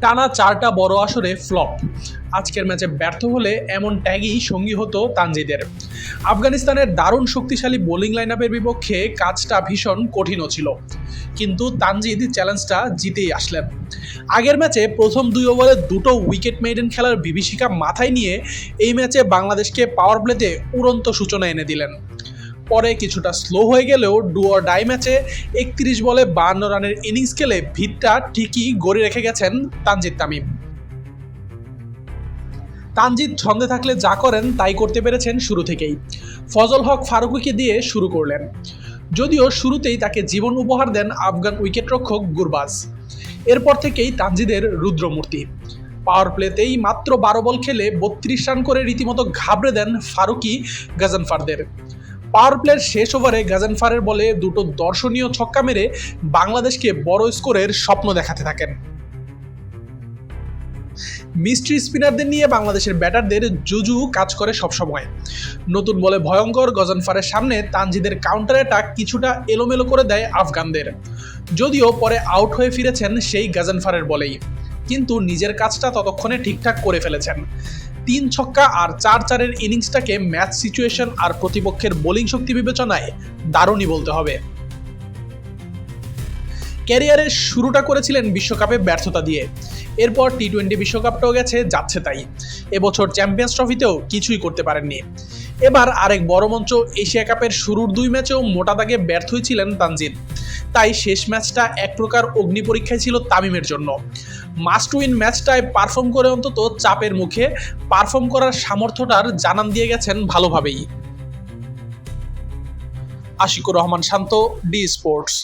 টানা 4টা বড় আসরে ফ্লপ, আজকের ম্যাচে ব্যর্থ হলে এমন ট্যাগই সঙ্গী হতো তানজিদের। আফগানিস্তানের দারুণ শক্তিশালী বোলিং লাইনআপের বিপক্ষে কাজটা ভীষণ কঠিনও ছিল, কিন্তু তানজিদ চ্যালেঞ্জটা জিতেই আসলেন। আগের ম্যাচে প্রথম 2 ওভারে 2টো উইকেট মেইডেন খেলার বিভীষিকা মাথায় নিয়ে এই ম্যাচে বাংলাদেশকে পাওয়ার প্লেতে উড়ন্ত সূচনা এনে দিলেন। পরে কিছুটা স্লো হয়ে গেলেও ডু অর ডাই ম্যাচে 31 বলে 52 রানের ইনিংস খেলে ভিতটা ঠিকই গড়ে রেখে গেছেন তানজিদ তামিম। তানজিদ ছন্দে থাকলে যা করেন তাই করতে পেরেছেন শুরু থেকেই। ফজল হক ফারুকীকে দিয়ে শুরু করলেন, যদিও শুরুতেই তাকে জীবন উপহার দেন আফগান উইকেটরক্ষক গুরবাজ। এরপর থেকেই তানজিদের রুদ্রমূর্তি। পাওয়ার প্লেতেই মাত্র 12 বল খেলে 32 রান করে রীতিমতো ঘাবড়ে দেন ফারুকি গাজনফারদের। পাওয়ার প্লের শেষ ওভারে গাজনফারের বলে 2টো দর্শনীয় ছক্কা মেরে বাংলাদেশকে বড় স্কোরের স্বপ্ন দেখাতে থাকেন। মিস্ট্রি স্পিনারদের নিয়ে বাংলাদেশের ব্যাটারদের জুজু কাজ করে সবসময়। নতুন বলে ভয়ঙ্কর গজনফারের সামনে তানজিদের কাউন্টার অ্যাটাক কিছুটা এলোমেলো করে দেয় আফগানদের, যদিও পরে আউট হয়ে ফিরেছেন সেই গজনফারের বলেই, কিন্তু নিজের কাজটা ততক্ষণে ঠিকঠাক করে ফেলেছেন। 3 ছক্কা আর 4-4-এর ইনিংসটাকে ম্যাচ সিচুয়েশন আর প্রতিপক্ষের বোলিং শক্তি বিবেচনায় দারুণই বলতে হবে। ক্যারিয়ারের শুরুটা করেছিলেন বিশ্বকাপে ব্যর্থতা দিয়ে, এরপর টি-20 বিশ্বকাপটাও গেছে যাচ্ছে তাই। এবছর চ্যাম্পিয়ন্স ট্রফিতেও কিছুই করতে পারেননি। এবার আরেক বড় মঞ্চ এশিয়া কাপের শুরুর 2 ম্যাচেও মোটা দাগে ব্যর্থই ছিলেন তানজিদ। তাই শেষ ম্যাচটা এক প্রকার অগ্নি পরীক্ষায় ছিল তামিমের জন্য। মাস্ট উইন ম্যাচটায় পারফর্ম করে অন্তত চাপের মুখে পারফর্ম করার সামর্থ্যটার জানান দিয়ে গেছেন ভালোভাবেই। আশিকুর রহমান শান্ত, ডি স্পোর্টস।